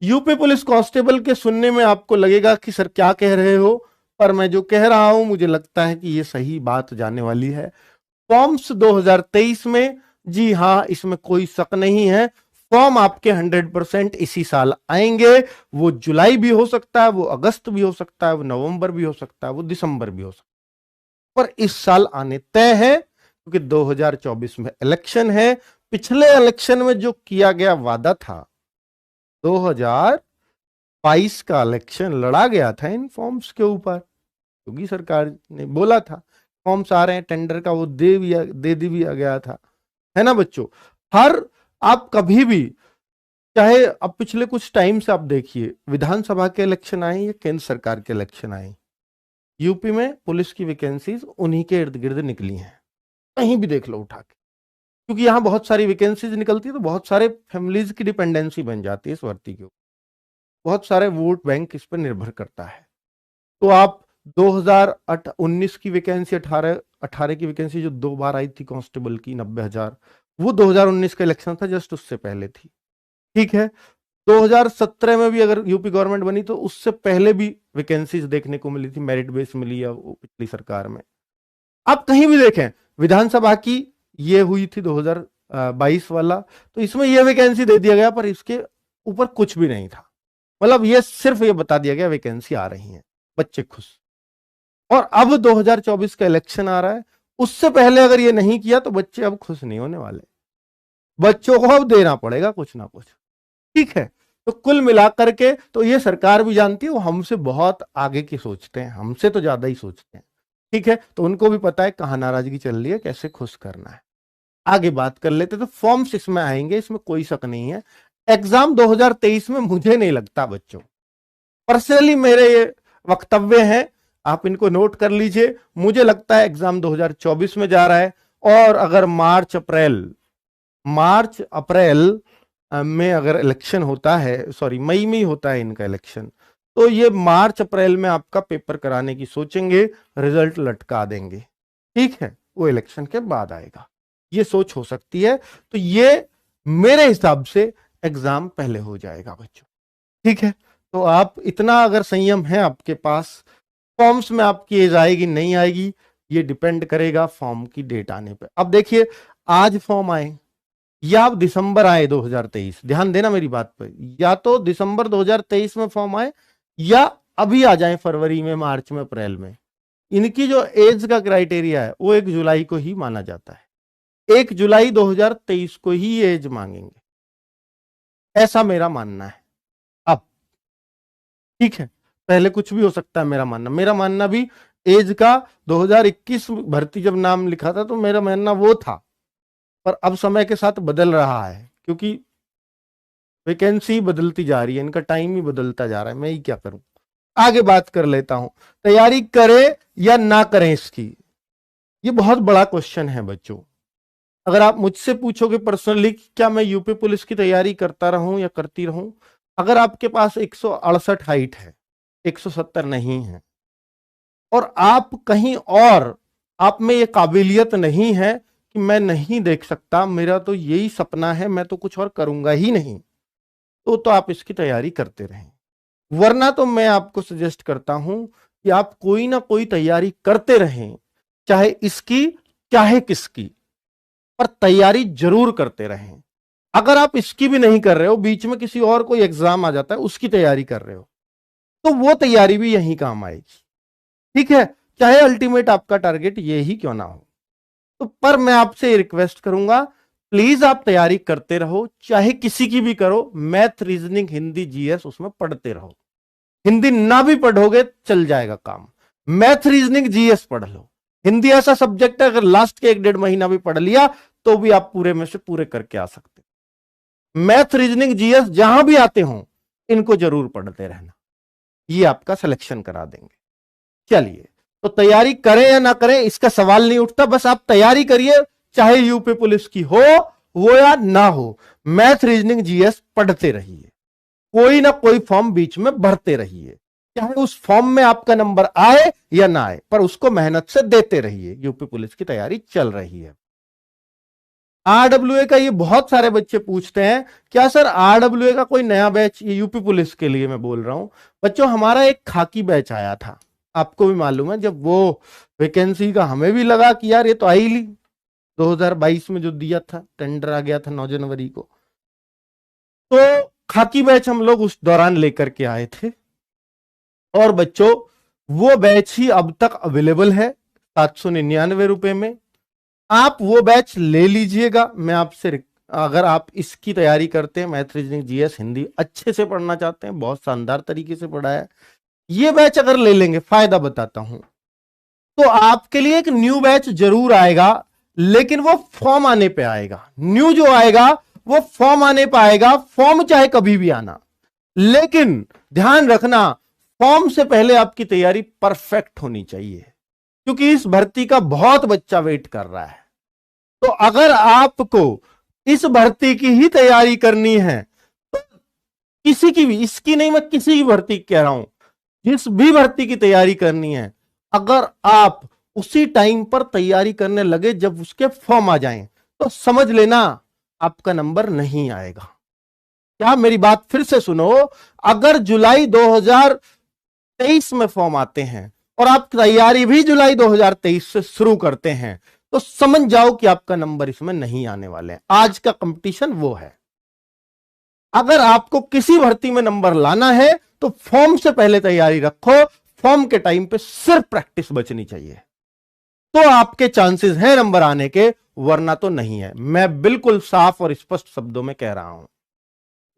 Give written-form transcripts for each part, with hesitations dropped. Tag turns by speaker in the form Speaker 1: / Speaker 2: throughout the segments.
Speaker 1: UP police constable के सुनने में आपको लगेगा कि सर क्या कह रहे हो, पर मैं जो कह रहा हूं मुझे लगता है कि ये सही बात जाने वाली है। फॉर्म्स 2023 में, जी हां, इसमें कोई शक नहीं है, फॉर्म आपके 100% इसी साल आएंगे। वो जुलाई भी हो सकता है, वो अगस्त भी हो सकता है, वो नवंबर भी हो सकता है, वो दिसंबर भी हो सकता है, पर इस साल आने तय है, क्योंकि 2024 में इलेक्शन है। पिछले इलेक्शन में जो किया गया वादा था, 2022 का इलेक्शन लड़ा गया था इन फॉर्म्स के ऊपर। योगी सरकार ने बोला था फॉर्म्स आ रहे हैं, टेंडर का वो दे दिया गया था, है ना बच्चों। हर, आप कभी भी, चाहे अब पिछले कुछ टाइम से आप देखिए, विधानसभा के इलेक्शन आए या केंद्र सरकार के इलेक्शन आए, यूपी में पुलिस की वैकेंसीज उन्हीं के इर्द गिर्द निकली हैं। कहीं भी देख लो उठा के, क्योंकि यहां बहुत सारी वैकेंसीज निकलती है तो बहुत सारे फैमिलीज की डिपेंडेंसी बन जाती है इस भर्ती के ऊपर, बहुत सारे वोट बैंक इस पर निर्भर करता है। तो आप 2019 की वैकेंसी, 18 की वैकेंसी जो 2 बार आई थी कांस्टेबल की 90,000, वो 2019 का इलेक्शन था, जस्ट उससे पहले थी। ठीक है, 2017 में भी अगर यूपी गवर्नमेंट बनी तो उससे पहले भी वैकेंसीज देखने को मिली थी, मेरिट बेस मिली, या वो पिछली सरकार में। आप कहीं भी देखें, विधानसभा की ये हुई थी 2022 वाला, तो इसमें ये वैकेंसी दे दिया गया, पर इसके ऊपर कुछ भी नहीं था। मतलब ये सिर्फ ये बता दिया गया वैकेंसी आ रही है, बच्चे खुश। और अब 2024 का इलेक्शन आ रहा है, उससे पहले अगर ये नहीं किया तो बच्चे अब खुश नहीं होने वाले, बच्चों को अब देना पड़ेगा कुछ ना कुछ। ठीक है, तो कुल मिलाकर के तो ये सरकार भी जानती है, वो हमसे बहुत आगे की सोचते हैं, हमसे तो ज्यादा ही सोचते हैं। ठीक है, तो उनको भी पता है कहां नाराजगी चल रही है, कैसे खुश करना है। आगे बात कर लेते, तो फॉर्म्स इसमें आएंगे, इसमें कोई शक नहीं है। एग्जाम 2023 में मुझे नहीं लगता बच्चों, पर्सनली मेरे ये वक्तव्य हैं, आप इनको नोट कर लीजिए, मुझे लगता है एग्जाम 2024 में जा रहा है। और अगर मार्च अप्रैल में अगर इलेक्शन होता है, सॉरी मई में ही होता है इनका इलेक्शन, तो ये मार्च अप्रैल में आपका पेपर कराने की सोचेंगे, रिजल्ट लटका देंगे। ठीक है, वो इलेक्शन के बाद आएगा, ये सोच हो सकती है। तो ये मेरे हिसाब से एग्जाम पहले हो जाएगा बच्चों। ठीक है, तो आप इतना अगर संयम है आपके पास, फॉर्म्स में आपकी एज आएगी नहीं आएगी, ये डिपेंड करेगा फॉर्म की डेट आने पे। अब देखिए, आज फॉर्म आए या अब दिसंबर आए 2023, ध्यान देना मेरी बात पर, या तो दिसंबर 2023 में फॉर्म आए या अभी आ जाए फरवरी में, मार्च में, अप्रैल में, इनकी जो एज का क्राइटेरिया है वो 1 जुलाई को ही माना जाता है। 1 जुलाई 2023 को ही एज मांगेंगे, ऐसा मेरा मानना है। अब ठीक है, पहले कुछ भी हो सकता है, मेरा मानना भी एज का 2021 भर्ती जब नाम लिखा था तो मेरा मानना वो था, पर अब समय के साथ बदल रहा है, क्योंकि वैकेंसी बदलती जा रही है, इनका टाइम ही बदलता जा रहा है, मैं ही क्या करूं। आगे बात कर लेता हूं, तैयारी करें या ना करें इसकी, ये बहुत बड़ा क्वेश्चन है बच्चों। अगर आप मुझसे पूछोगे पर्सनली क्या मैं यूपी पुलिस की तैयारी करता रहूं या करती रहूं, अगर आपके पास 168 हाइट है, 170 नहीं है, और आप कहीं और, आप में ये काबिलियत नहीं है कि मैं नहीं देख सकता, मेरा तो यही सपना है, मैं तो कुछ और करूंगा ही नहीं, तो आप इसकी तैयारी करते रहें। वरना तो मैं आपको सजेस्ट करता हूं कि आप कोई ना कोई तैयारी करते रहें, चाहे इसकी चाहे किसकी, पर तैयारी जरूर करते रहें। अगर आप इसकी भी नहीं कर रहे हो, बीच में किसी और कोई एग्जाम आ जाता है, उसकी तैयारी कर रहे हो, तो वो तैयारी भी यहीं काम आएगी। ठीक है, चाहे अल्टीमेट आपका टारगेट ये ही क्यों ना हो। तो पर मैं आपसे रिक्वेस्ट करूंगा, प्लीज आप तैयारी करते रहो, चाहे किसी की भी करो, मैथ, रीजनिंग, हिंदी, जीएस, उसमें पढ़ते रहो। हिंदी ना भी पढ़ोगे चल जाएगा काम, मैथ, रीजनिंग, जीएस पढ़ लो। हिंदी ऐसा सब्जेक्ट है, अगर लास्ट के 1-1.5 महीना भी पढ़ लिया तो भी आप पूरे में से पूरे करके आ सकते। मैथ, रीजनिंग, जीएस जहां भी आते हो, इनको जरूर पढ़ते रहना, ये आपका सिलेक्शन करा देंगे। चलिए, तो तैयारी करें या ना करें इसका सवाल नहीं उठता, बस आप तैयारी करिए, चाहे यूपी पुलिस की हो वो या ना हो, मैथ, रीजनिंग, जीएस पढ़ते रहिए, कोई ना कोई फॉर्म बीच में भरते रहिए, चाहे उस फॉर्म में आपका नंबर आए या ना आए, पर उसको मेहनत से देते रहिए, यूपी पुलिस की तैयारी चल रही है। आरडब्ल्यूए का ये बहुत सारे बच्चे पूछते हैं, क्या सर आरडब्ल्यूए का कोई नया बैच, ये यूपी पुलिस के लिए मैं बोल रहा हूं बच्चों, हमारा एक खाकी बैच आया था, आपको भी मालूम है, जब वो वैकेंसी का हमें भी लगा कि यार ये तो आई ली 2022 में जो दिया था, टेंडर आ गया था 9 जनवरी को, तो खाकी बैच हम लोग उस दौरान लेकर के आए थे। और बच्चों वो बैच ही अब तक अवेलेबल है 799 रुपए में, आप वो बैच ले लीजिएगा। मैं आपसे, अगर आप इसकी तैयारी करते हैं, मैथ रीजनिंग जीएस हिंदी अच्छे से पढ़ना चाहते हैं, बहुत शानदार तरीके से पढ़ा है, ये बैच अगर ले लेंगे, फायदा बताता हूं, तो आपके लिए एक न्यू बैच जरूर आएगा, लेकिन वो फॉर्म आने पे आएगा। न्यू जो आएगा वो फॉर्म आने पे आएगा, फॉर्म चाहे कभी भी आना, लेकिन ध्यान रखना फॉर्म से पहले आपकी तैयारी परफेक्ट होनी चाहिए, क्योंकि इस भर्ती का बहुत बच्चा वेट कर रहा है। तो अगर आपको इस भर्ती की ही तैयारी करनी है, तो किसी की भी, इसकी नहीं, मैं किसी की भर्ती कह रहा हूं, जिस भी भर्ती की तैयारी करनी है, अगर आप उसी टाइम पर तैयारी करने लगे जब उसके फॉर्म आ जाएं, तो समझ लेना आपका नंबर नहीं आएगा। क्या मेरी बात फिर से सुनो, अगर जुलाई 2023 में फॉर्म आते हैं और आप तैयारी भी जुलाई 2023 से शुरू करते हैं, तो समझ जाओ कि आपका नंबर इसमें नहीं आने वाले हैं। आज का कंपटीशन वो है। अगर आपको किसी भर्ती में नंबर लाना है तो फॉर्म से पहले तैयारी रखो, फॉर्म के टाइम पे सिर्फ प्रैक्टिस बचनी चाहिए, तो आपके चांसेस हैं नंबर आने के, वरना तो नहीं है। मैं बिल्कुल साफ और स्पष्ट शब्दों में कह रहा हूं।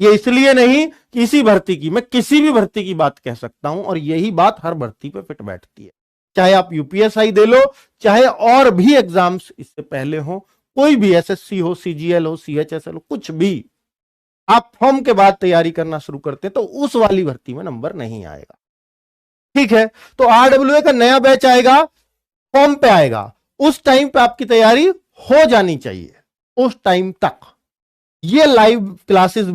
Speaker 1: ये इसलिए नहीं कि इसी भर्ती की, मैं किसी भी भर्ती की बात कह सकता हूं, और यही बात हर भर्ती पे फिट बैठती है, चाहे आप यूपीएसआई दे लो, चाहे और भी एग्जाम्स इससे पहले हो, कोई भी एसएससी हो, सीजीएल हो, सीएचएसएल हो, कुछ भी, आप फॉर्म के बाद तैयारी करना शुरू करते हैं तो उस वाली भर्ती में नंबर नहीं आएगा। ठीक है, तो आरडब्ल्यूए का नया बैच आएगा, फॉर्म पे आएगा, उस टाइम पे आपकी तैयारी हो जानी चाहिए, उस टाइम तक ये लाइव क्लासेस